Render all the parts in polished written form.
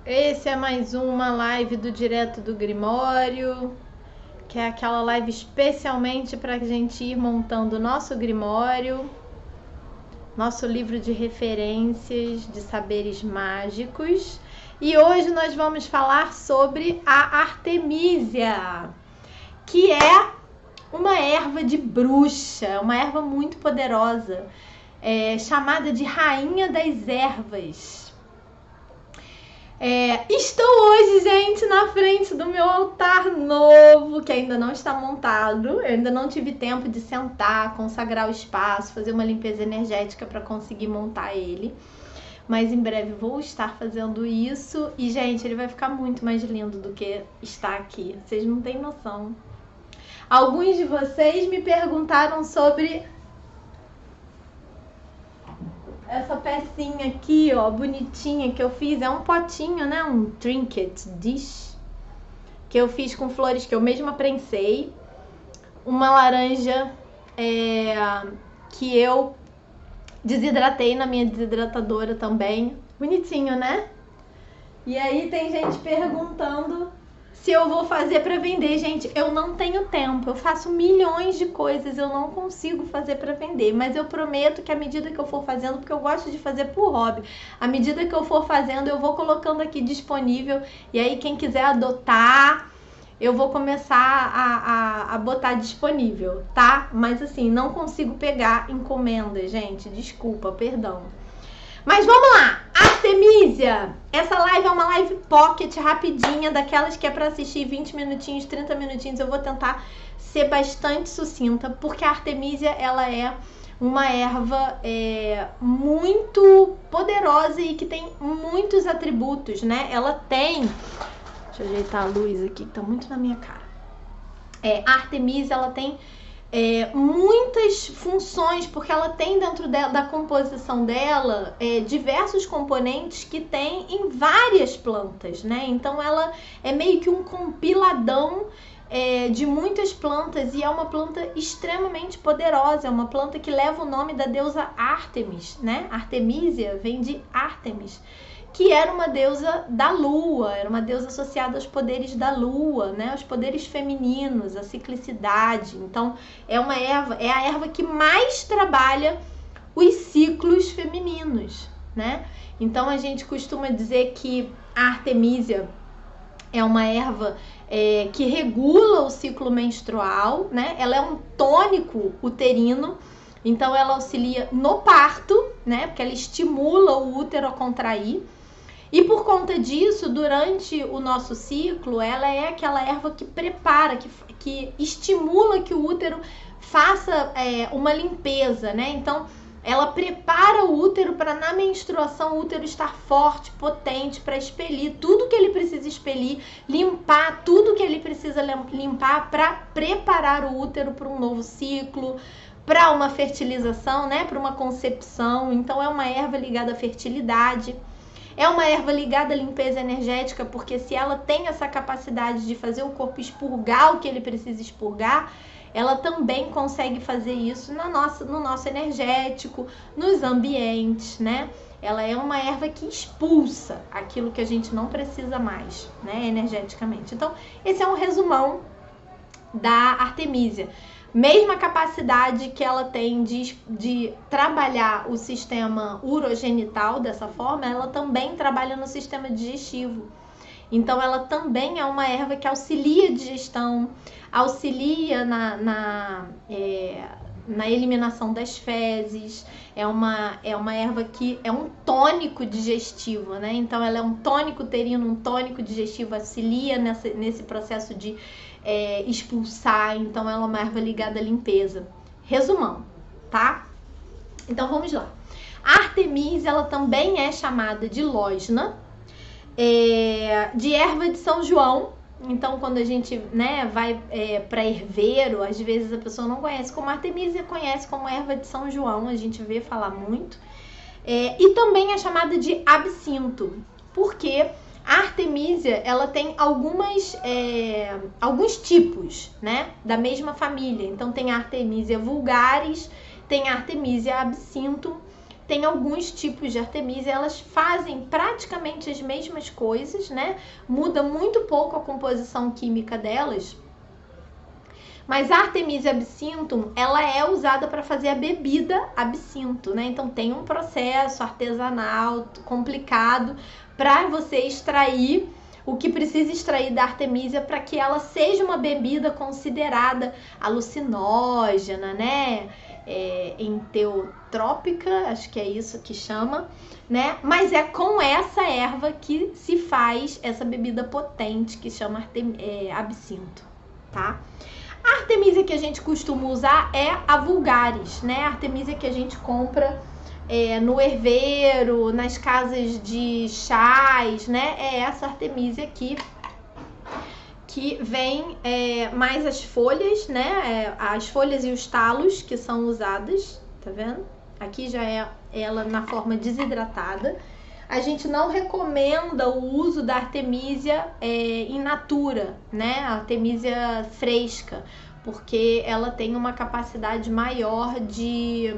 Esse é mais uma live do Direto do Grimório, que é aquela live especialmente para a gente ir montando o nosso Grimório, nosso livro de referências de saberes mágicos. E hoje nós vamos falar sobre a Artemisia, que é uma erva de bruxa, uma erva muito poderosa, chamada de Rainha das Ervas. Estou hoje, gente, na frente do meu altar novo, que ainda não está montado. Eu ainda não tive tempo de sentar, consagrar o espaço, fazer uma limpeza energética para conseguir montar ele. Mas em breve vou estar fazendo isso. E, gente, ele vai ficar muito mais lindo do que está aqui. Vocês não têm noção. Alguns de vocês me perguntaram sobre essa pecinha aqui, ó, bonitinha que eu fiz. É um potinho, né? Um trinket dish que eu fiz com flores que eu mesma prensei. Uma laranja que eu desidratei na minha desidratadora também. Bonitinho, né? E aí tem gente perguntando se eu vou fazer para vender. Gente, eu não tenho tempo, eu faço milhões de coisas, eu não consigo fazer para vender, mas eu prometo que à medida que eu for fazendo, porque eu gosto de fazer por hobby, à medida que eu for fazendo, eu vou colocando aqui disponível, e aí quem quiser adotar, eu vou começar a botar disponível, tá? Mas assim, não consigo pegar encomenda, gente, desculpa, perdão. Mas vamos lá, Artemisia, essa live é uma live pocket rapidinha, daquelas que é para assistir 20 minutinhos, 30 minutinhos. Eu vou tentar ser bastante sucinta, porque a Artemisia, ela é uma erva muito poderosa e que tem muitos atributos, né? Ela tem, deixa eu ajeitar a luz aqui, que tá muito na minha cara. A Artemisia, ela tem muitas funções, porque ela tem dentro da composição dela diversos componentes que tem em várias plantas, né? Então ela é meio que um compiladão de muitas plantas, e é uma planta extremamente poderosa, é uma planta que leva o nome da deusa Ártemis, né? Artemisia vem de Ártemis, que era uma deusa da lua, era uma deusa associada aos poderes da lua, né? Os poderes femininos, a ciclicidade. Então, é a erva que mais trabalha os ciclos femininos, né? Então, a gente costuma dizer que a Artemisia é uma erva que regula o ciclo menstrual, né? Ela é um tônico uterino, então ela auxilia no parto, né? Porque ela estimula o útero a contrair. E por conta disso, durante o nosso ciclo, ela é aquela erva que prepara, que estimula que o útero faça uma limpeza, né? Então, ela prepara o útero para, na menstruação, o útero estar forte, potente, para expelir tudo que ele precisa expelir, limpar tudo que ele precisa limpar para preparar o útero para um novo ciclo, para uma fertilização, né? Para uma concepção. Então, é uma erva ligada à fertilidade. É uma erva ligada à limpeza energética, porque se ela tem essa capacidade de fazer o corpo expurgar o que ele precisa expurgar, ela também consegue fazer isso no nosso energético, nos ambientes, né? Ela é uma erva que expulsa aquilo que a gente não precisa mais, né, energeticamente. Então, esse é um resumão da Artemisia. Mesma capacidade que ela tem de trabalhar o sistema urogenital dessa forma, ela também trabalha no sistema digestivo. Então, ela também é uma erva que auxilia a digestão, auxilia na eliminação das fezes. É uma erva que é um tônico digestivo, né? Então, ela é um tônico uterino, um tônico digestivo, auxilia nesse processo de expulsar. Então, ela é uma erva ligada à limpeza. Resumão, tá? Então, vamos lá. A Artemisia, ela também é chamada de lógina, de erva de São João. Então, quando a gente, né, vai para herveiro, às vezes a pessoa não conhece como Artemisia, conhece como erva de São João, a gente vê falar muito. E também é chamada de absinto, porque a Artemisia, ela tem alguns tipos, né, da mesma família. Então, tem a Artemisia vulgaris, tem a Artemisia absinto, tem alguns tipos de artemisia, elas fazem praticamente as mesmas coisas, né? Muda muito pouco a composição química delas. Mas a Artemisia absinthium, ela é usada para fazer a bebida absinto, né? Então tem um processo artesanal complicado para você extrair o que precisa extrair da Artemisia para que ela seja uma bebida considerada alucinógena, né? Enteotrópica, acho que é isso que chama, né? Mas é com essa erva que se faz essa bebida potente que chama absinto, tá? A Artemisia que a gente costuma usar é a vulgaris, né? A Artemisia que a gente compra no herveiro, nas casas de chás, né? É essa Artemisia aqui, que vem mais as folhas, né? As folhas e os talos que são usadas, tá vendo? Aqui já é ela na forma desidratada. A gente não recomenda o uso da Artemisia in natura, né? A Artemisia fresca, porque ela tem uma capacidade maior de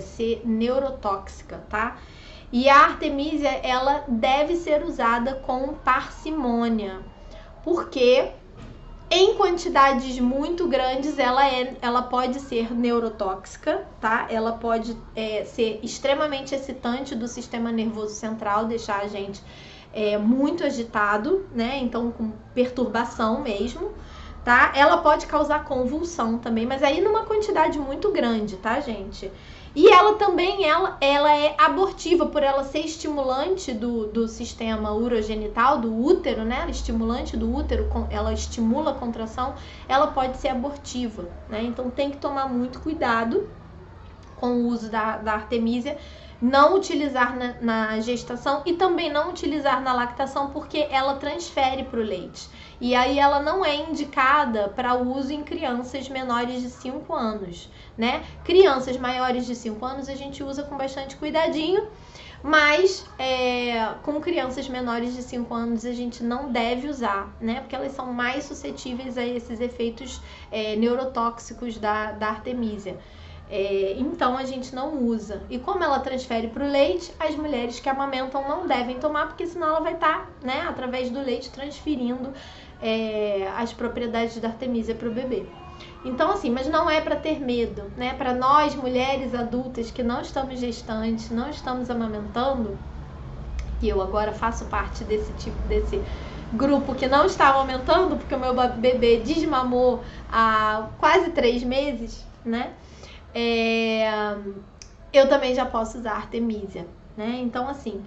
ser neurotóxica, tá? E a Artemisia, ela deve ser usada com parcimônia, porque em quantidades muito grandes ela pode ser neurotóxica, tá? Ela pode ser extremamente excitante do sistema nervoso central, deixar a gente muito agitado, né? Então com perturbação mesmo, tá? Ela pode causar convulsão também, mas aí numa quantidade muito grande, tá, gente? E ela também, ela é abortiva, por ela ser estimulante do sistema urogenital, do útero, né? Ela é estimulante do útero, ela estimula a contração, ela pode ser abortiva, né? Então tem que tomar muito cuidado com o uso da Artemisia, não utilizar na gestação e também não utilizar na lactação, porque ela transfere para o leite. E aí ela não é indicada para uso em crianças menores de 5 anos, né? Crianças maiores de 5 anos a gente usa com bastante cuidadinho, mas com crianças menores de 5 anos a gente não deve usar, né? Porque elas são mais suscetíveis a esses efeitos neurotóxicos da Artemisia. Então a gente não usa. E como ela transfere para o leite, as mulheres que amamentam não devem tomar, porque senão ela vai estar, né, através do leite, transferindo as propriedades da Artemisia para o bebê. Então, assim, mas não é para ter medo, né? Para nós, mulheres adultas que não estamos gestantes, não estamos amamentando, e eu agora faço parte desse grupo que não está amamentando, porque o meu bebê desmamou há quase 3 meses, né? Eu também já posso usar Artemisia, né? Então, assim,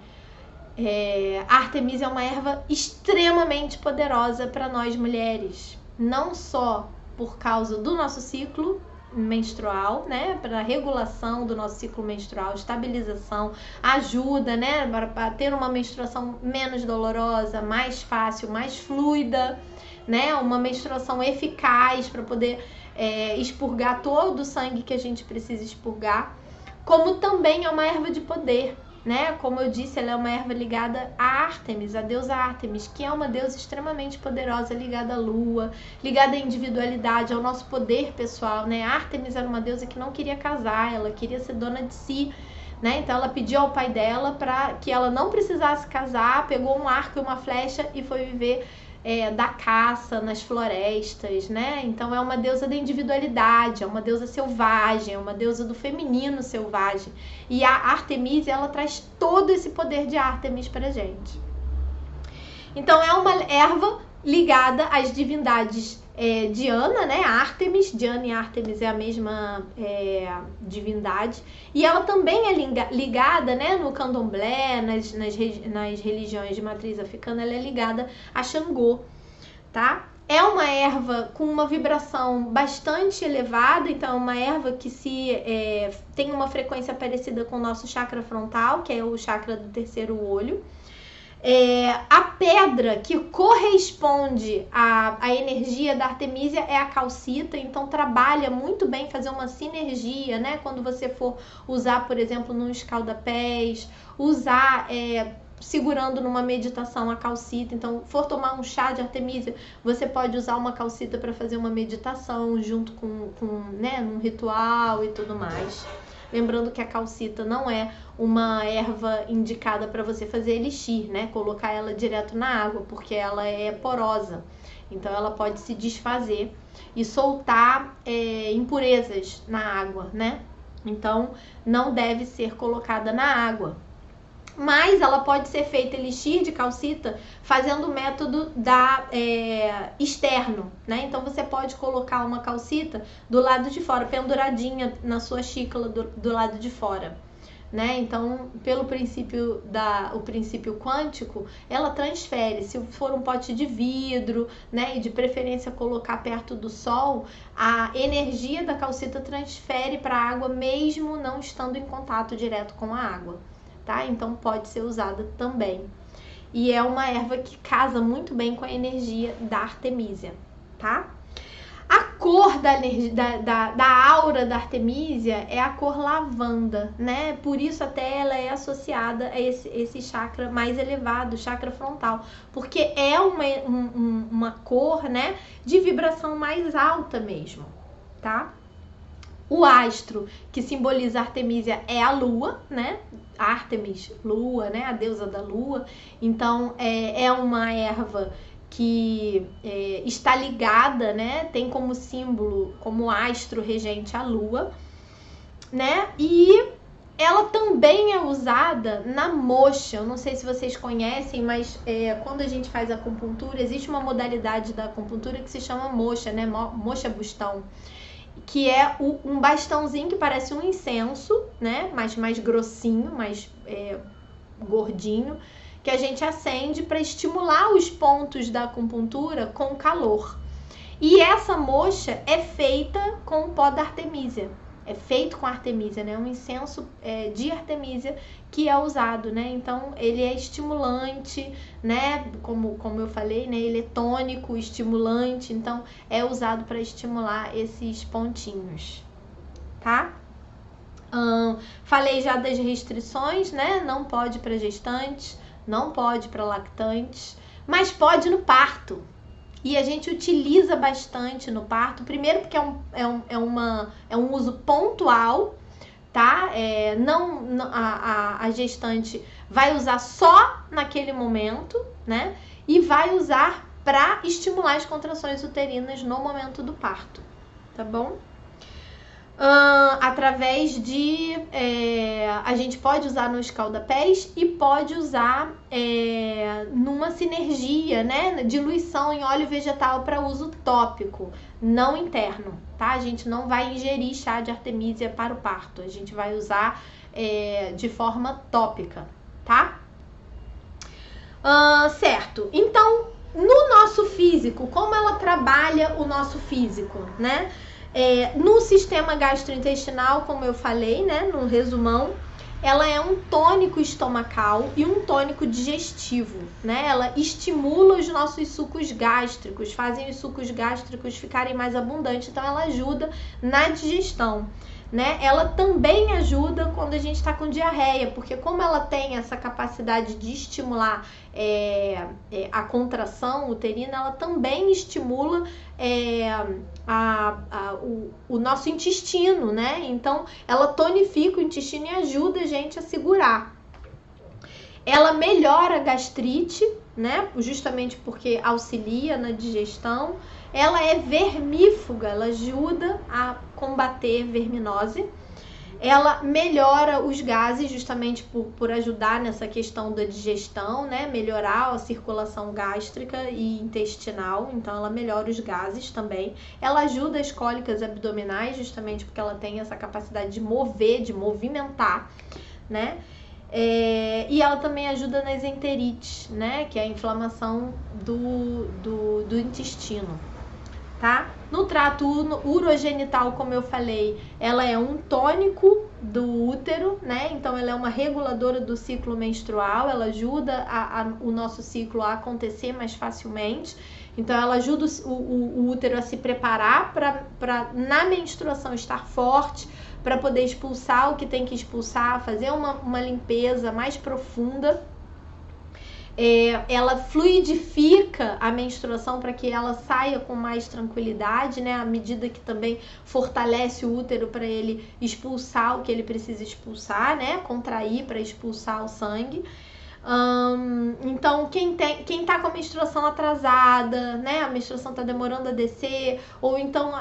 a Artemisia é uma erva extremamente poderosa para nós mulheres, não só por causa do nosso ciclo menstrual, né, para regulação do nosso ciclo menstrual, estabilização, ajuda, né, para ter uma menstruação menos dolorosa, mais fácil, mais fluida, né, uma menstruação eficaz para poder expurgar todo o sangue que a gente precisa expurgar, como também é uma erva de poder, né? Como eu disse, ela é uma erva ligada a Ártemis, a deusa Ártemis, que é uma deusa extremamente poderosa, ligada à lua, ligada à individualidade, ao nosso poder pessoal, né? Ártemis era uma deusa que não queria casar, ela queria ser dona de si, né? Então ela pediu ao pai dela para que ela não precisasse casar, pegou um arco e uma flecha e foi viver da caça nas florestas, né? Então é uma deusa da individualidade, é uma deusa selvagem, é uma deusa do feminino selvagem. E a Artemisia, ela traz todo esse poder de Ártemis pra gente. Então é uma erva ligada às divindades Diana, né? Ártemis, Diana e Ártemis é a mesma divindade. E ela também é ligada, né, no candomblé, nas religiões de matriz africana, ela é ligada a Xangô, tá? É uma erva com uma vibração bastante elevada, então é uma erva que tem uma frequência parecida com o nosso chakra frontal, que é o chakra do terceiro olho. A pedra que corresponde à energia da Artemisia é a calcita, então trabalha muito bem fazer uma sinergia, né? Quando você for usar, por exemplo, num escaldapés, usar segurando numa meditação a calcita, então for tomar um chá de Artemisia, você pode usar uma calcita para fazer uma meditação junto com né, num ritual e tudo mais. Lembrando que a calcita não é uma erva indicada para você fazer elixir, né? Colocar ela direto na água, porque ela é porosa. Então ela pode se desfazer e soltar impurezas na água, né? Então não deve ser colocada na água. Mas ela pode ser feita elixir de calcita fazendo o método externo, né? Então você pode colocar uma calcita do lado de fora, penduradinha na sua xícara do lado de fora, né? Então, pelo princípio o princípio quântico, ela transfere. Se for um pote de vidro, né, e de preferência colocar perto do sol, a energia da calcita transfere para a água mesmo não estando em contato direto com a água. Tá? Então pode ser usada também. E é uma erva que casa muito bem com a energia da Artemísia, tá? A cor da aura da Artemísia é a cor lavanda, né? Por isso até ela é associada a esse chakra mais elevado, chakra frontal, porque é uma cor, né, de vibração mais alta mesmo, tá? O astro que simboliza a Artemísia é a lua, né? Ártemis, lua, né? A deusa da lua. Então, é uma erva que está ligada, né? Tem como símbolo, como astro regente a lua, né? E ela também é usada na moxa. Eu não sei se vocês conhecem, mas quando a gente faz acupuntura, existe uma modalidade da acupuntura que se chama moxa, né? Moxa bustão, que é um bastãozinho que parece um incenso, né? Mais grossinho, mais gordinho, que a gente acende para estimular os pontos da acupuntura com calor. E essa moxa é feita com o pó da Artemísia. É feito com Artemísia, né? Um incenso de Artemísia que é usado, né? Então, ele é estimulante, né? Como eu falei, né? Ele é tônico, estimulante. Então, é usado para estimular esses pontinhos, tá? Falei já das restrições, né? Não pode para gestantes, não pode para lactantes, mas pode no parto. E a gente utiliza bastante no parto, primeiro porque é um uso pontual, tá? A gestante vai usar só naquele momento, né? E vai usar para estimular as contrações uterinas no momento do parto, tá bom? Através de... a gente pode usar no escalda-pés e pode usar numa sinergia, né? Diluição em óleo vegetal para uso tópico, não interno, tá? A gente não vai ingerir chá de Artemísia para o parto, a gente vai usar de forma tópica, tá? Certo, então no nosso físico, como ela trabalha o nosso físico, né? No sistema gastrointestinal, como eu falei, né, no resumão, ela é um tônico estomacal e um tônico digestivo, né? Ela estimula os nossos sucos gástricos, fazem os sucos gástricos ficarem mais abundantes, então ela ajuda na digestão, né? Ela também ajuda quando a gente está com diarreia, porque como ela tem essa capacidade de estimular a contração uterina, ela também estimula o nosso intestino, né? Então, ela tonifica o intestino e ajuda a gente a segurar. Ela melhora a gastrite, né? Justamente porque auxilia na digestão. Ela é vermífuga, ela ajuda a combater verminose. Ela melhora os gases, justamente por ajudar nessa questão da digestão, né? Melhorar a circulação gástrica e intestinal, então ela melhora os gases também. Ela ajuda as cólicas abdominais, justamente porque ela tem essa capacidade de mover, de movimentar, né? E ela também ajuda nas enterites, né? Que é a inflamação do intestino. Tá? No trato urogenital, como eu falei, ela é um tônico do útero, né? Então ela é uma reguladora do ciclo menstrual, ela ajuda o nosso ciclo a acontecer mais facilmente. Então ela ajuda o útero a se preparar para na menstruação estar forte, para poder expulsar o que tem que expulsar, fazer uma limpeza mais profunda. ela fluidifica a menstruação para que ela saia com mais tranquilidade, né? À medida que também fortalece o útero para ele expulsar o que ele precisa expulsar, né? Contrair para expulsar o sangue. Então, quem tá com a menstruação atrasada, né? A menstruação tá demorando a descer, ou então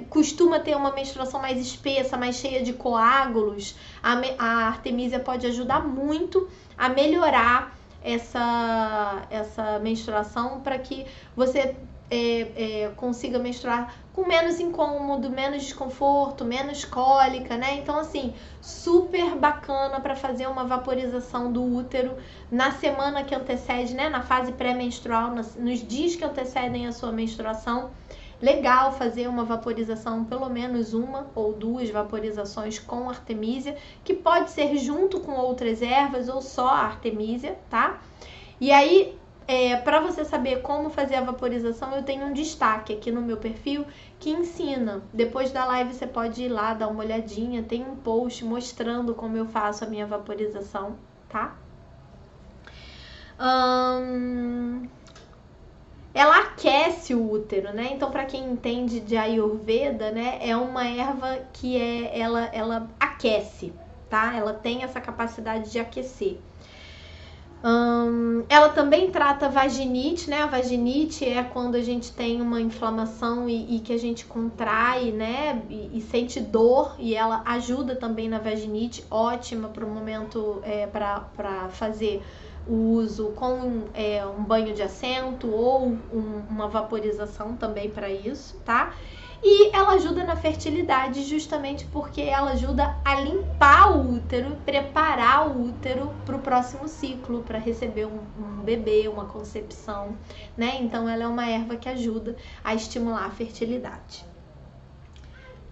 costuma ter uma menstruação mais espessa, mais cheia de coágulos, a artemisia pode ajudar muito a melhorar essa menstruação para que você consiga menstruar com menos incômodo, menos desconforto, menos cólica, né? Então, assim, super bacana para fazer uma vaporização do útero na semana que antecede, né? Na fase pré-menstrual, nos dias que antecedem a sua menstruação. Legal fazer uma vaporização, pelo menos uma ou duas vaporizações com artemisia, que pode ser junto com outras ervas ou só a artemisia, tá? E aí, para você saber como fazer a vaporização, eu tenho um destaque aqui no meu perfil que ensina. Depois da live você pode ir lá dar uma olhadinha, tem um post mostrando como eu faço a minha vaporização, tá? Ela aquece o útero, né? Então, para quem entende de Ayurveda, né, é uma erva que ela aquece, tá? Ela tem essa capacidade de aquecer. Ela também trata vaginite, né? A vaginite é quando a gente tem uma inflamação e que a gente contrai, né? E sente dor, e ela ajuda também na vaginite, ótima para o momento, para fazer o uso com um banho de assento ou uma vaporização também para isso, tá? E ela ajuda na fertilidade justamente porque ela ajuda a limpar o útero, preparar o útero para o próximo ciclo, para receber um bebê, uma concepção, né? Então ela é uma erva que ajuda a estimular a fertilidade.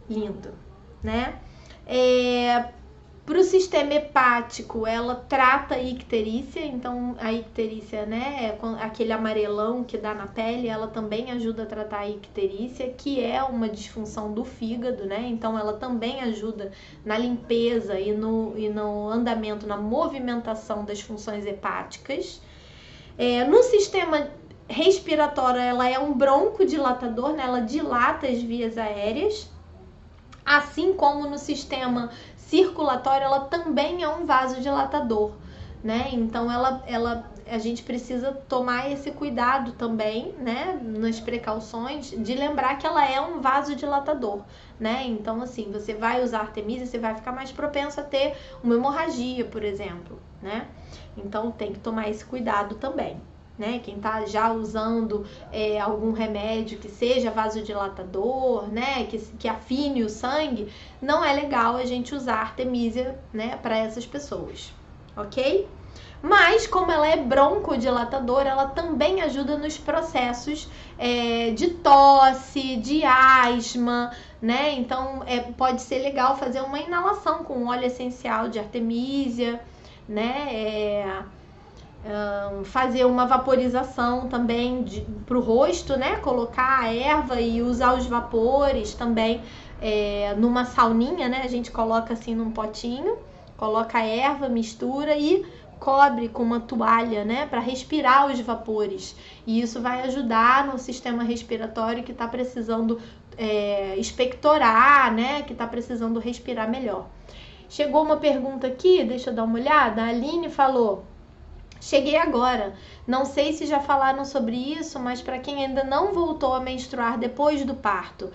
Lindo, né? Para o sistema hepático, ela trata a icterícia, então a icterícia, né, aquele amarelão que dá na pele, ela também ajuda a tratar a icterícia, que é uma disfunção do fígado, né, então ela também ajuda na limpeza e no andamento, na movimentação das funções hepáticas. No sistema respiratório, ela é um broncodilatador, né, ela dilata as vias aéreas, assim como no sistema circulatório, ela também é um vasodilatador, né? Então a gente precisa tomar esse cuidado também, né? Nas precauções, de lembrar que ela é um vasodilatador, né? Então, assim, você vai usar artemisia, você vai ficar mais propenso a ter uma hemorragia, por exemplo, né? Então tem que tomar esse cuidado também. Né? Quem tá já usando algum remédio que seja vasodilatador, né? Que afine o sangue, não é legal a gente usar artemisia, né? Para essas pessoas, ok? Mas como ela é broncodilatadora, ela também ajuda nos processos de tosse, de asma, né? Então pode ser legal fazer uma inalação com óleo essencial de artemisia, né? Fazer uma vaporização também para o rosto, né? Colocar a erva e usar os vapores também numa sauninha, né? A gente coloca assim num potinho, coloca a erva, mistura e cobre com uma toalha, né? Para respirar os vapores. E isso vai ajudar no sistema respiratório que está precisando expectorar, né? Que está precisando respirar melhor. Chegou uma pergunta aqui, deixa eu dar uma olhada. A Aline falou: cheguei agora. Não sei se já falaram sobre isso, mas para quem ainda não voltou a menstruar depois do parto,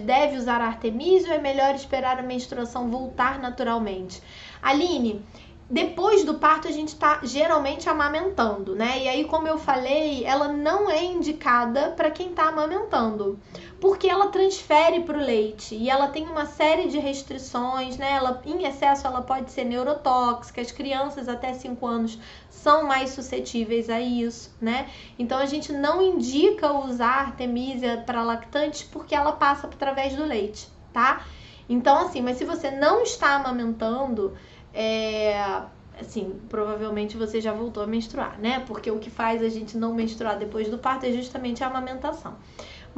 deve usar artemisia ou é melhor esperar a menstruação voltar naturalmente? Aline, depois do parto a gente tá geralmente amamentando, né? E aí, como eu falei, ela não é indicada para quem tá amamentando, porque ela transfere para o leite e ela tem uma série de restrições, né? Em excesso ela pode ser neurotóxica, as crianças até 5 anos são mais suscetíveis a isso, né? Então a gente não indica usar artemisia para lactantes porque ela passa através do leite, tá? Então assim, mas se você não está amamentando, assim, provavelmente você já voltou a menstruar, né? Porque o que faz a gente não menstruar depois do parto é justamente a amamentação.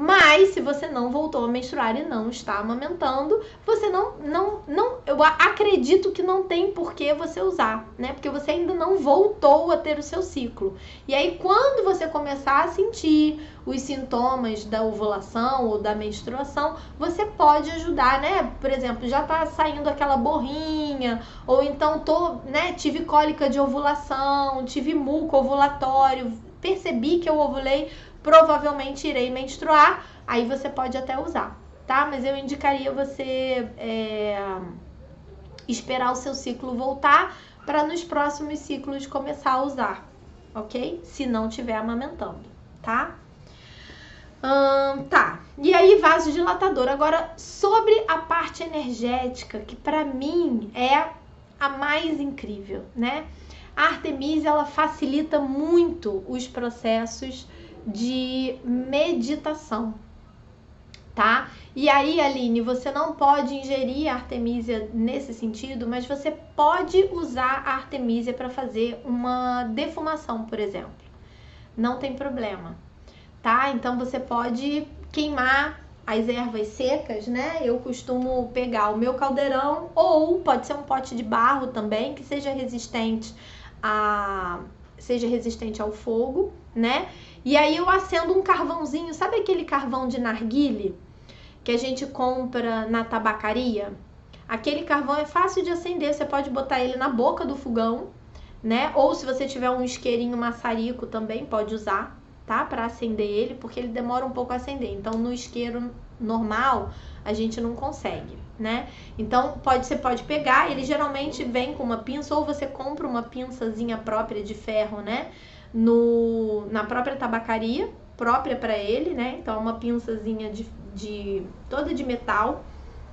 Mas se você não voltou a menstruar e não está amamentando, você eu acredito que não tem por que você usar, né? Porque você ainda não voltou a ter o seu ciclo. E aí quando você começar a sentir os sintomas da ovulação ou da menstruação, você pode ajudar, né? Por exemplo, já tá saindo aquela borrinha, ou então tive cólica de ovulação, tive muco ovulatório, percebi que eu ovulei, provavelmente irei menstruar, aí você pode até usar, tá? Mas eu indicaria você esperar o seu ciclo voltar para nos próximos ciclos começar a usar, ok? Se não estiver amamentando, tá? Tá, e aí vasodilatador. Agora, sobre a parte energética, que pra mim é a mais incrível, né? A Artemisia, ela facilita muito os processos de meditação, tá? E aí, Aline, você não pode ingerir a Artemisia nesse sentido, mas você pode usar a Artemisia para fazer uma defumação, por exemplo. Não tem problema, tá? Então você pode queimar as ervas secas, né? Eu costumo pegar o meu caldeirão, ou pode ser um pote de barro também, que seja resistente ao fogo, né? E aí eu acendo um carvãozinho, sabe aquele carvão de narguile que a gente compra na tabacaria? Aquele carvão é fácil de acender, você pode botar ele na boca do fogão, né? Ou se você tiver um isqueirinho maçarico também pode usar, tá? Para acender ele, porque ele demora um pouco a acender. Então no isqueiro normal a gente não consegue, né? Então você pode pegar, ele geralmente vem com uma pinça, ou você compra uma pinçazinha própria de ferro, né? Na própria tabacaria, própria para ele, né? Então uma pinçazinha toda de metal.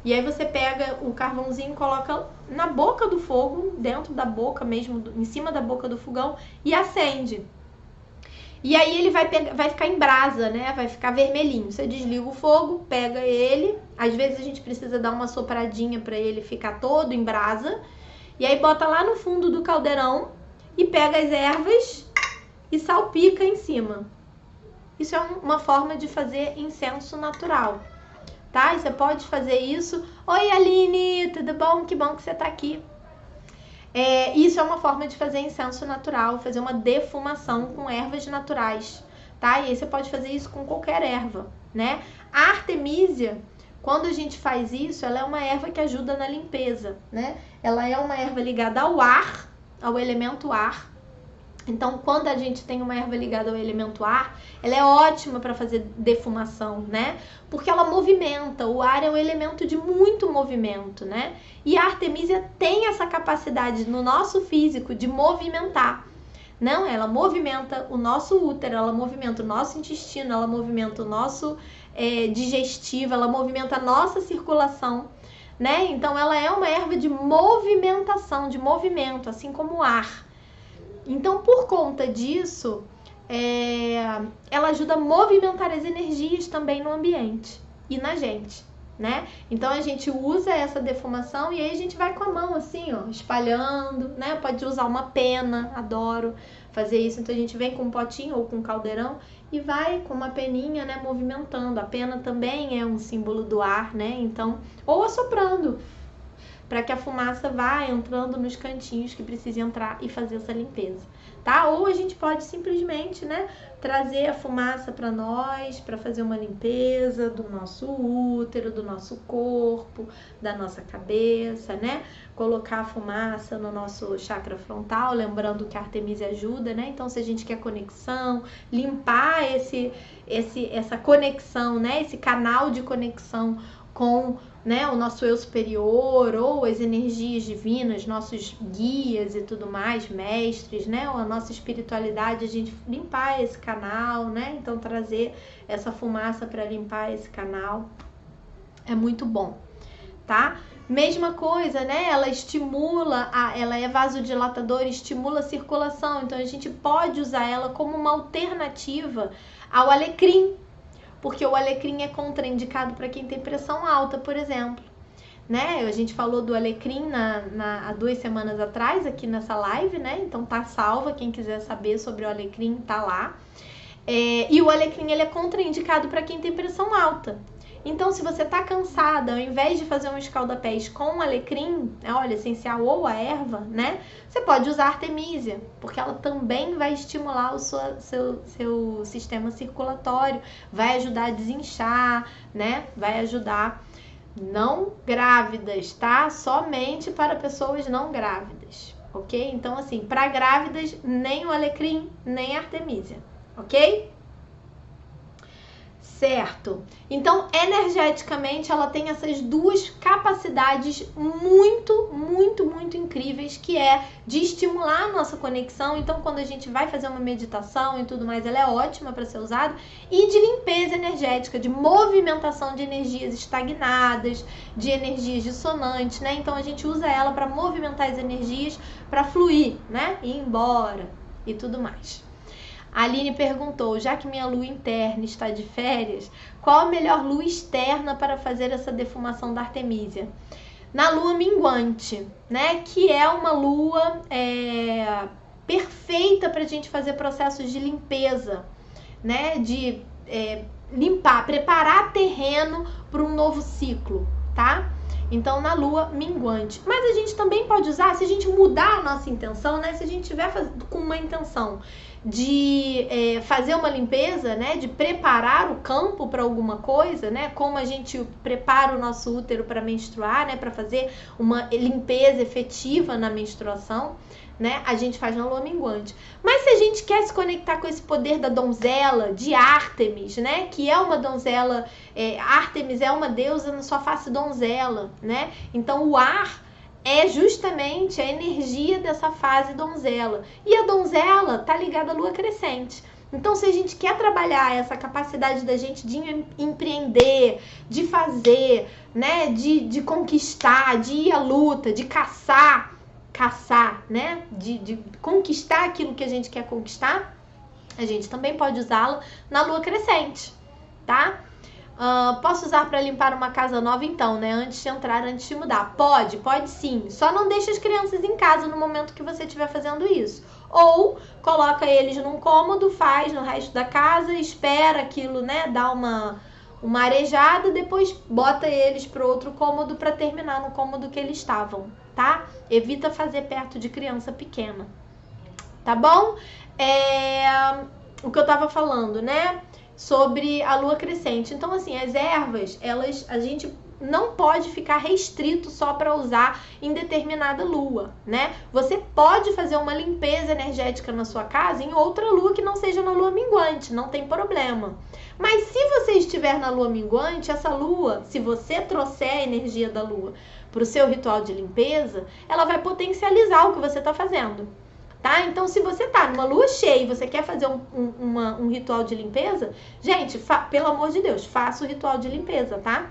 E aí você pega o carvãozinho, coloca na boca do fogo, dentro da boca mesmo, em cima da boca do fogão, e acende. E aí ele vai ficar em brasa, né? Vai ficar vermelhinho. Você desliga o fogo, pega ele. Às vezes a gente precisa dar uma sopradinha para ele ficar todo em brasa. E aí bota lá no fundo do caldeirão e pega as ervas e salpica em cima. Isso é uma forma de fazer incenso natural, tá? E você pode fazer isso. Oi, Aline, tudo bom? Que bom que você tá aqui. Isso é uma forma de fazer incenso natural, fazer uma defumação com ervas naturais, tá? E aí você pode fazer isso com qualquer erva, né? A Artemisia, quando a gente faz isso, ela é uma erva que ajuda na limpeza, né? Ela é uma erva ligada ao ar, ao elemento ar. Então, quando a gente tem uma erva ligada ao elemento ar, ela é ótima para fazer defumação, né? Porque ela movimenta, o ar é um elemento de muito movimento, né? E a Artemisia tem essa capacidade no nosso físico de movimentar. Não, ela movimenta o nosso útero, ela movimenta o nosso intestino, ela movimenta o nosso digestivo, ela movimenta a nossa circulação, né? Então, ela é uma erva de movimentação, de movimento, assim como o ar. Então, por conta disso, ela ajuda a movimentar as energias também no ambiente e na gente, né? Então, a gente usa essa defumação e aí a gente vai com a mão assim, ó, espalhando, né? Pode usar uma pena, adoro fazer isso. Então, a gente vem com um potinho ou com um caldeirão e vai com uma peninha, né, movimentando. A pena também é um símbolo do ar, né? Então, ou assoprando, para que a fumaça vá entrando nos cantinhos que precisa entrar e fazer essa limpeza, tá? Ou a gente pode simplesmente, né, trazer a fumaça para nós, para fazer uma limpeza do nosso útero, do nosso corpo, da nossa cabeça, né? Colocar a fumaça no nosso chakra frontal, lembrando que a Artemisia ajuda, né? Então, se a gente quer conexão, limpar essa conexão, né? Esse canal de conexão com, né, o nosso eu superior ou as energias divinas, nossos guias e tudo mais, mestres, né, ou a nossa espiritualidade, a gente limpar esse canal, né, então trazer essa fumaça para limpar esse canal é muito bom, tá? Mesma coisa, né, ela estimula, ela é vasodilatadora, estimula a circulação, então a gente pode usar ela como uma alternativa ao alecrim, porque o alecrim é contraindicado para quem tem pressão alta, por exemplo, né? A gente falou do alecrim há 2 semanas atrás aqui nessa live, né? Então tá salva, quem quiser saber sobre o alecrim tá lá. E o alecrim, ele é contraindicado para quem tem pressão alta. Então, se você tá cansada, ao invés de fazer um escalda-pés com alecrim, óleo essencial ou a erva, né? Você pode usar artemisia, porque ela também vai estimular o seu sistema circulatório, vai ajudar a desinchar, né? Vai ajudar não grávidas, tá? Somente para pessoas não grávidas, ok? Então, assim, para grávidas, nem o alecrim, nem a artemisia, ok? Certo. Então, energeticamente, ela tem essas duas capacidades muito, muito, muito incríveis, que é de estimular a nossa conexão. Então, quando a gente vai fazer uma meditação e tudo mais, ela é ótima para ser usada. E de limpeza energética, de movimentação de energias estagnadas, de energias dissonantes, né? Então, a gente usa ela para movimentar as energias, para fluir, né? Ir embora e tudo mais. A Aline perguntou, já que minha lua interna está de férias, qual a melhor lua externa para fazer essa defumação da artemisia? Na lua minguante, né? Que é uma lua perfeita para a gente fazer processos de limpeza, né? De limpar, preparar terreno para um novo ciclo, tá? Então, na lua minguante. Mas a gente também pode usar, se a gente mudar a nossa intenção, né? Se a gente tiver com uma intenção de fazer uma limpeza, né? De preparar o campo para alguma coisa, né? Como a gente prepara o nosso útero para menstruar, né? Para fazer uma limpeza efetiva na menstruação, né? A gente faz na lua minguante. Mas se a gente quer se conectar com esse poder da donzela, de Ártemis, né? Que é uma donzela, Ártemis é uma deusa na sua face donzela, né? Então o ar é justamente a energia dessa fase donzela. E a donzela tá ligada à lua crescente. Então, se a gente quer trabalhar essa capacidade da gente de empreender, de fazer, né? De conquistar, de ir à luta, de caçar, né? De conquistar aquilo que a gente quer conquistar, a gente também pode usá-la na lua crescente, tá? Posso usar para limpar uma casa nova então, né? Antes de entrar, antes de mudar. Pode sim. Só não deixe as crianças em casa no momento que você estiver fazendo isso. Ou coloca eles num cômodo, faz no resto da casa, espera aquilo, né? Dá uma arejada, depois bota eles para outro cômodo para terminar no cômodo que eles estavam, tá? Evita fazer perto de criança pequena, tá bom? O que eu tava falando, né? Sobre a lua crescente. Então, assim, as ervas, a gente não pode ficar restrito só para usar em determinada lua, né? Você pode fazer uma limpeza energética na sua casa em outra lua que não seja na lua minguante, não tem problema. Mas se você estiver na lua minguante, essa lua, se você trouxer a energia da lua para o seu ritual de limpeza, ela vai potencializar o que você está fazendo. Tá? Então, se você tá numa lua cheia e você quer fazer um ritual de limpeza, gente, pelo amor de Deus, faça o ritual de limpeza, tá?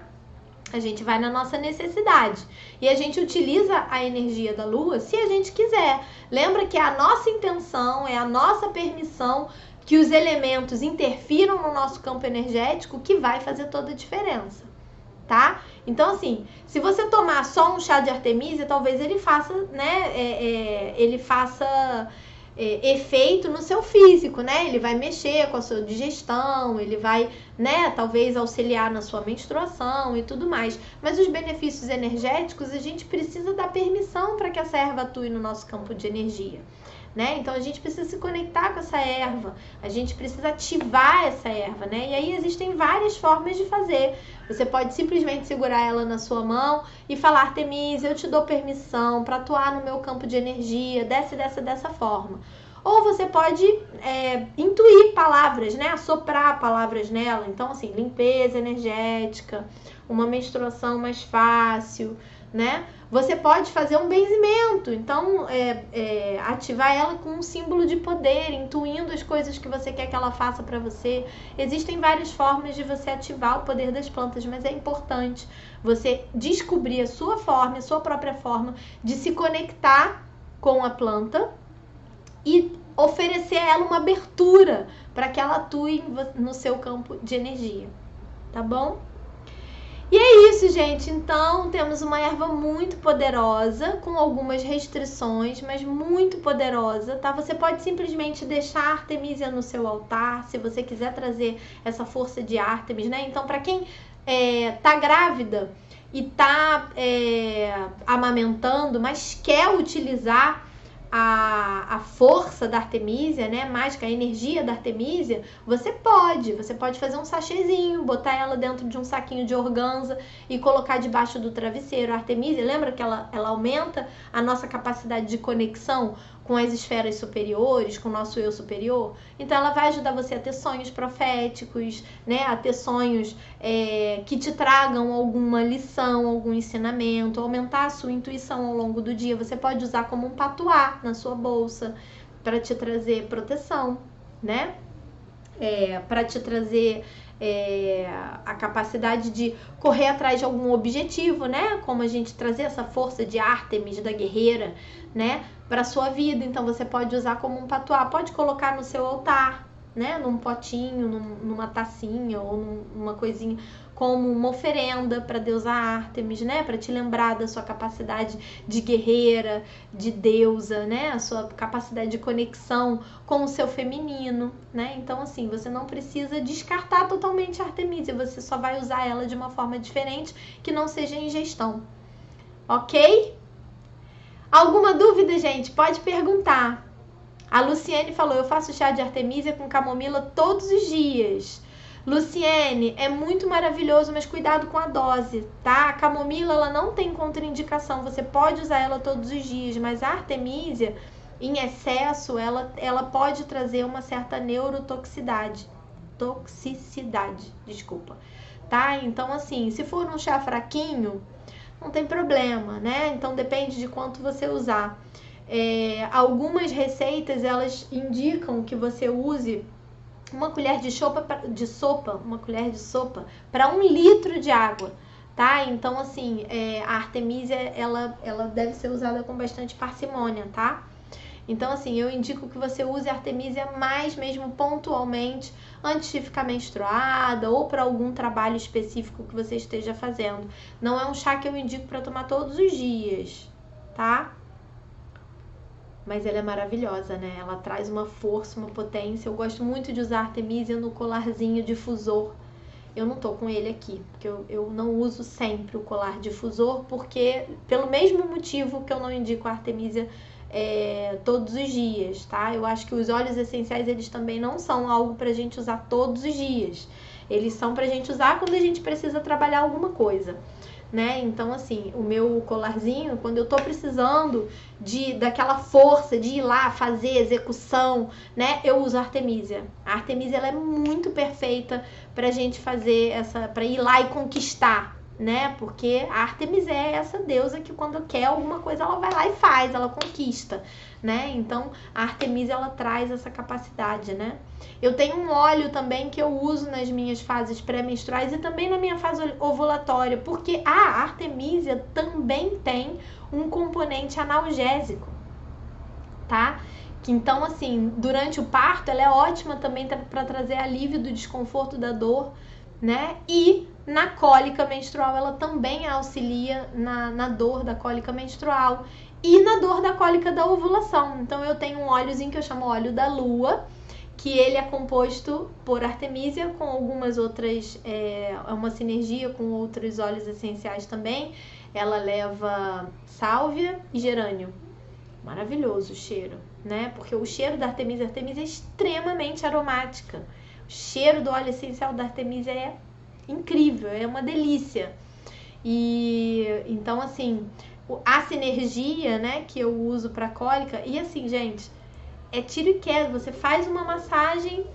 A gente vai na nossa necessidade e a gente utiliza a energia da lua se a gente quiser. Lembra que é a nossa intenção, é a nossa permissão que os elementos interfiram no nosso campo energético que vai fazer toda a diferença, tá? Então, assim, se você tomar só um chá de artemisia, talvez ele faça, né, efeito no seu físico, né? Ele vai mexer com a sua digestão, ele vai, né, talvez auxiliar na sua menstruação e tudo mais. Mas os benefícios energéticos, a gente precisa dar permissão para que essa erva atue no nosso campo de energia, né? Então a gente precisa se conectar com essa erva, a gente precisa ativar essa erva, né? E aí existem várias formas de fazer. Você pode simplesmente segurar ela na sua mão e falar: Artemisia, eu te dou permissão para atuar no meu campo de energia dessa forma. Ou você pode intuir palavras, né? Assoprar palavras nela. Então, assim, limpeza energética, uma menstruação mais fácil, né? Você pode fazer um benzimento, então ativar ela com um símbolo de poder, intuindo as coisas que você quer que ela faça para você. Existem várias formas de você ativar o poder das plantas, mas é importante você descobrir a sua forma, a sua própria forma de se conectar com a planta e oferecer a ela uma abertura para que ela atue no seu campo de energia, tá bom? E é isso, gente. Então, temos uma erva muito poderosa, com algumas restrições, mas muito poderosa, tá? Você pode simplesmente deixar a Artemisia no seu altar, se você quiser trazer essa força de Ártemis, né? Então, para quem tá grávida e tá amamentando, mas quer utilizar a força da Artemisia, né, mágica, a energia da Artemisia, você pode fazer um sachêzinho, botar ela dentro de um saquinho de organza e colocar debaixo do travesseiro. A Artemisia, lembra que ela aumenta a nossa capacidade de conexão com as esferas superiores, com o nosso eu superior? Então ela vai ajudar você a ter sonhos proféticos, né, a ter sonhos que te tragam alguma lição, algum ensinamento, aumentar a sua intuição ao longo do dia. Você pode usar como um patuá na sua bolsa para te trazer proteção, né? Para te trazer a capacidade de correr atrás de algum objetivo, né? Como a gente trazer essa força de Ártemis, da guerreira, né? Para sua vida. Então você pode usar como um patuá, pode colocar no seu altar, né? Num potinho, numa tacinha ou numa coisinha, como uma oferenda para deusa Ártemis, né? Para te lembrar da sua capacidade de guerreira, de deusa, né? A sua capacidade de conexão com o seu feminino, né? Então, assim, você não precisa descartar totalmente a Artemisia, você só vai usar ela de uma forma diferente, que não seja ingestão. Ok? Alguma dúvida, gente? Pode perguntar. A Luciene falou, eu faço chá de Artemisia com camomila todos os dias. Luciene, é muito maravilhoso, mas cuidado com a dose, tá? A camomila, ela não tem contraindicação, você pode usar ela todos os dias, mas a Artemisia, em excesso, ela pode trazer uma certa neurotoxicidade. Desculpa. Tá? Então, assim, se for um chá fraquinho, não tem problema, né? Então, depende de quanto você usar. Algumas receitas, elas indicam que você use uma colher de sopa para 1 litro de água, tá? Então, assim, a Artemisia, ela deve ser usada com bastante parcimônia, tá? Então, assim, eu indico que você use a Artemisia mais mesmo pontualmente, antes de ficar menstruada ou para algum trabalho específico que você esteja fazendo. Não é um chá que eu indico para tomar todos os dias, tá? Mas ela é maravilhosa, né? Ela traz uma força, uma potência. Eu gosto muito de usar a Artemisia no colarzinho difusor. Eu não tô com ele aqui, porque eu não uso sempre o colar difusor, porque pelo mesmo motivo que eu não indico a Artemisia todos os dias, tá? Eu acho que os óleos essenciais, eles também não são algo pra gente usar todos os dias. Eles são pra gente usar quando a gente precisa trabalhar alguma coisa, né? Então, assim, o meu colarzinho, quando eu tô precisando daquela força de ir lá fazer execução, né? Eu uso a Artemisia. A Artemisia, ela é muito perfeita pra gente fazer pra ir lá e conquistar, né? Porque a Artemis é essa deusa que quando quer alguma coisa, ela vai lá e faz, ela conquista, né? Então, a Artemisia, ela traz essa capacidade, né? Eu tenho um óleo também que eu uso nas minhas fases pré-menstruais e também na minha fase ovulatória, porque a Artemisia também tem um componente analgésico, tá? Então, assim, durante o parto, ela é ótima também para trazer alívio do desconforto, da dor, né? E na cólica menstrual, ela também auxilia na dor da cólica menstrual e na dor da cólica da ovulação. Então, eu tenho um óleozinho que eu chamo óleo da lua, que ele é composto por Artemisia com algumas outras, uma sinergia com outros óleos essenciais também. Ela leva sálvia e gerânio. Maravilhoso o cheiro, né? Porque o cheiro da Artemisia é extremamente aromática. O cheiro do óleo essencial da Artemisia é incrível, é uma delícia. E então, assim, a sinergia, né, que eu uso para cólica, e assim, gente, é tiro e queda. Você faz uma massagem,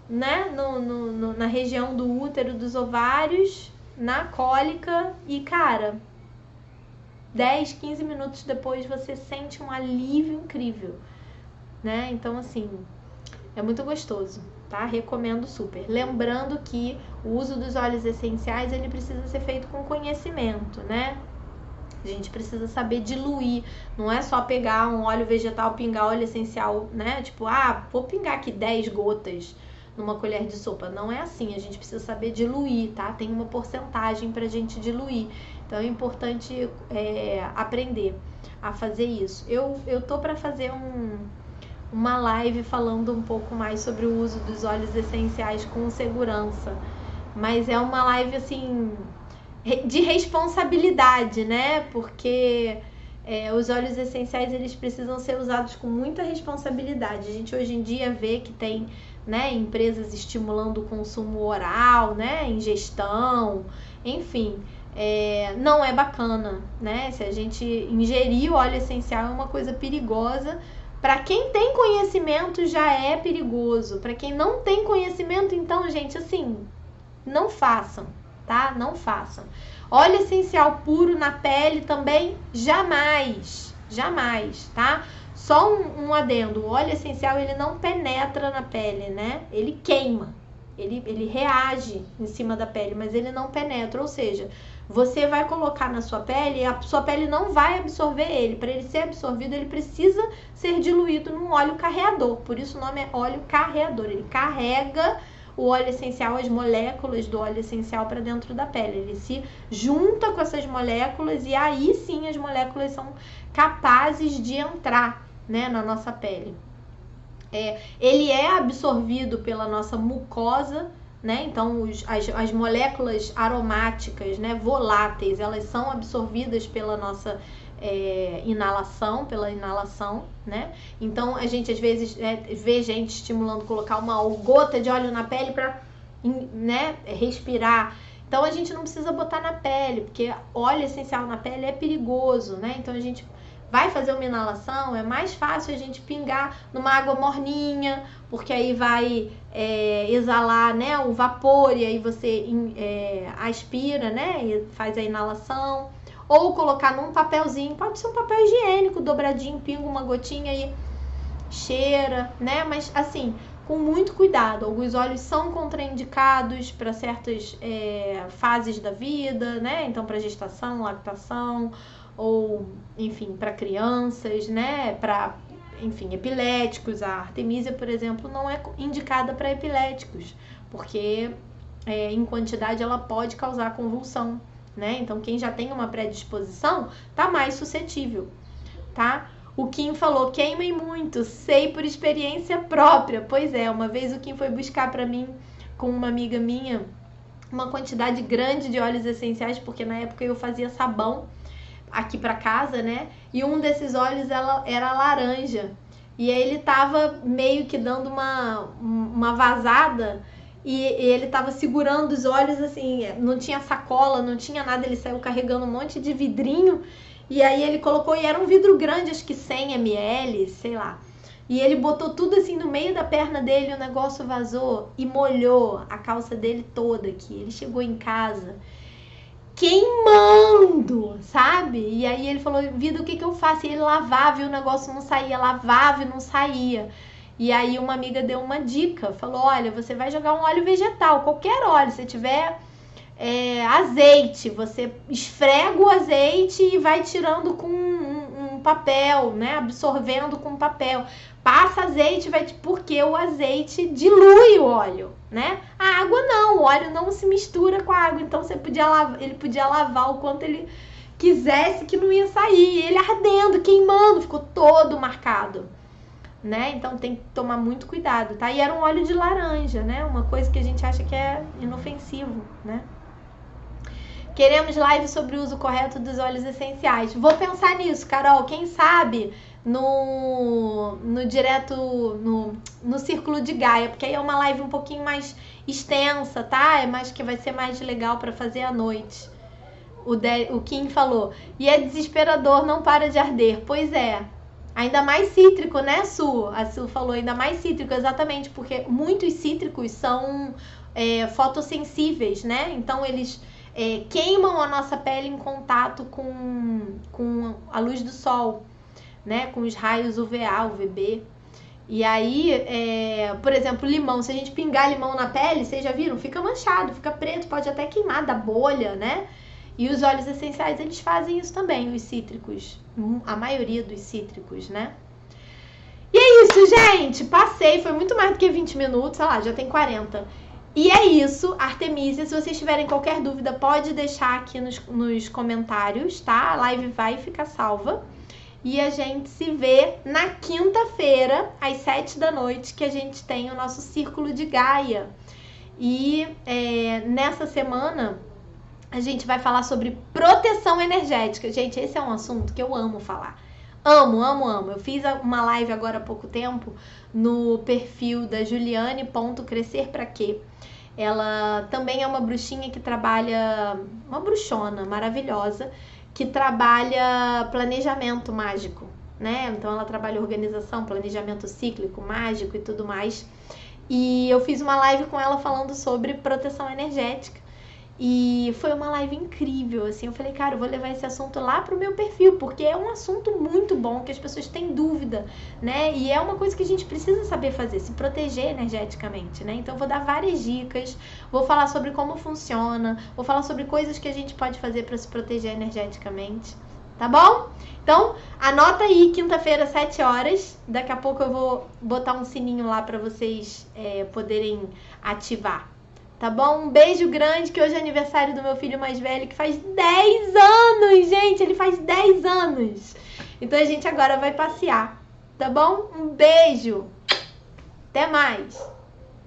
né, na região do útero, dos ovários, na cólica, e cara, 10, 15 minutos depois você sente um alívio incrível, né? Então, assim, é muito gostoso, tá? Recomendo super. Lembrando que o uso dos óleos essenciais, ele precisa ser feito com conhecimento, né? A gente precisa saber diluir, não é só pegar um óleo vegetal, pingar óleo essencial, né? Tipo, vou pingar aqui 10 gotas numa colher de sopa. Não é assim, a gente precisa saber diluir, tá? Tem uma porcentagem pra gente diluir. Então é importante aprender a fazer isso. Eu tô pra fazer uma live falando um pouco mais sobre o uso dos óleos essenciais com segurança. Mas é uma live, assim, de responsabilidade, né? Porque os óleos essenciais, eles precisam ser usados com muita responsabilidade. A gente hoje em dia vê que tem, né, empresas estimulando o consumo oral, né, ingestão, enfim, não é bacana, né? Se a gente ingerir o óleo essencial é uma coisa perigosa. Para quem tem conhecimento já é perigoso. Para quem não tem conhecimento, então, gente, assim, não façam, tá? Não façam. Óleo essencial puro na pele também, jamais, jamais, tá? Só um adendo, o óleo essencial, ele não penetra na pele, né? Ele queima, ele reage em cima da pele, mas ele não penetra, ou seja, você vai colocar na sua pele e a sua pele não vai absorver ele. Para ele ser absorvido, ele precisa ser diluído num óleo carreador, por isso o nome é óleo carreador, ele carrega o óleo essencial, as moléculas do óleo essencial para dentro da pele. Ele se junta com essas moléculas e aí sim as moléculas são capazes de entrar, né, na nossa pele. Ele é absorvido pela nossa mucosa, né? Então as moléculas aromáticas, né, voláteis, elas são absorvidas pela nossa pela inalação, né? Então a gente às vezes vê gente estimulando colocar uma gota de óleo na pele para, né, respirar. Então a gente não precisa botar na pele, porque óleo essencial na pele é perigoso, né? Então a gente vai fazer uma inalação, é mais fácil a gente pingar numa água morninha, porque aí vai exalar, né, o vapor e aí você aspira, né, e faz a inalação. Ou colocar num papelzinho, pode ser um papel higiênico, dobradinho, pinga uma gotinha e cheira, né? Mas assim, com muito cuidado. Alguns óleos são contraindicados para certas fases da vida, né? Então, para gestação, lactação, ou, enfim, para crianças, né? Para, enfim, epiléticos. A artemisia, por exemplo, não é indicada para epiléticos, porque em quantidade ela pode causar convulsão, né? Então, quem já tem uma predisposição tá mais suscetível, tá? O Kim falou, queimem muito, sei por experiência própria. Pois é, uma vez o Kim foi buscar para mim, com uma amiga minha, uma quantidade grande de óleos essenciais, porque na época eu fazia sabão aqui para casa, né? E um desses óleos era laranja. E aí ele tava meio que dando uma vazada, e ele tava segurando os olhos assim, não tinha sacola, não tinha nada, ele saiu carregando um monte de vidrinho, e aí ele colocou, e era um vidro grande, acho que 100 ml, sei lá, e ele botou tudo assim no meio da perna dele, o negócio vazou e molhou a calça dele toda aqui. Ele chegou em casa queimando, sabe? E aí ele falou, vida, o que eu faço? E ele lavava e o negócio não saía, lavava e não saía. E aí uma amiga deu uma dica, falou, olha, você vai jogar um óleo vegetal, qualquer óleo, se tiver azeite, você esfrega o azeite e vai tirando com um papel, né, absorvendo com papel. Passa azeite, porque o azeite dilui o óleo, né? A água não, o óleo não se mistura com a água, então ele podia lavar o quanto ele quisesse que não ia sair. Ele ardendo, queimando, ficou todo marcado, né? Então tem que tomar muito cuidado, tá? E era um óleo de laranja, né? Uma coisa que a gente acha que é inofensivo, né? Queremos live sobre o uso correto dos óleos essenciais. Vou pensar nisso, Carol. Quem sabe no Círculo de Gaia, porque aí é uma live um pouquinho mais extensa, tá? Que vai ser mais legal para fazer à noite. O Kim falou. E é desesperador, não para de arder. Pois é. Ainda mais cítrico, né, Su? A Su falou, ainda mais cítrico, exatamente, porque muitos cítricos são fotossensíveis, né? Então eles queimam a nossa pele em contato com a luz do sol, né? Com os raios UVA, UVB. E aí, por exemplo, limão. Se a gente pingar limão na pele, vocês já viram? Fica manchado, fica preto, pode até queimar, dá bolha, né? E os óleos essenciais, eles fazem isso também, os cítricos. A maioria dos cítricos, né? E é isso, gente. Passei, foi muito mais do que 20 minutos, sei lá, já tem 40. E é isso, Artemisia. Se vocês tiverem qualquer dúvida, pode deixar aqui nos comentários, tá? A live vai ficar salva. E a gente se vê na quinta-feira, às 7 da noite, que a gente tem o nosso Círculo de Gaia. E nessa semana a gente vai falar sobre proteção energética. Gente, esse é um assunto que eu amo falar. Amo, amo, amo. Eu fiz uma live agora há pouco tempo no perfil da Juliane.crescer pra quê? Ela também é uma bruxinha que trabalha, uma bruxona maravilhosa, que trabalha planejamento mágico, né? Então ela trabalha organização, planejamento cíclico, mágico e tudo mais. E eu fiz uma live com ela falando sobre proteção energética. E foi uma live incrível, assim, eu falei, cara, eu vou levar esse assunto lá pro meu perfil, porque é um assunto muito bom, que as pessoas têm dúvida, né, e é uma coisa que a gente precisa saber fazer, se proteger energeticamente, né, então eu vou dar várias dicas, vou falar sobre como funciona, vou falar sobre coisas que a gente pode fazer para se proteger energeticamente, tá bom? Então, anota aí, quinta-feira, 7 horas, daqui a pouco eu vou botar um sininho lá para vocês poderem ativar. Tá bom? Um beijo grande, que hoje é aniversário do meu filho mais velho, que faz 10 anos, gente! Ele faz 10 anos! Então a gente agora vai passear, tá bom? Um beijo! Até mais!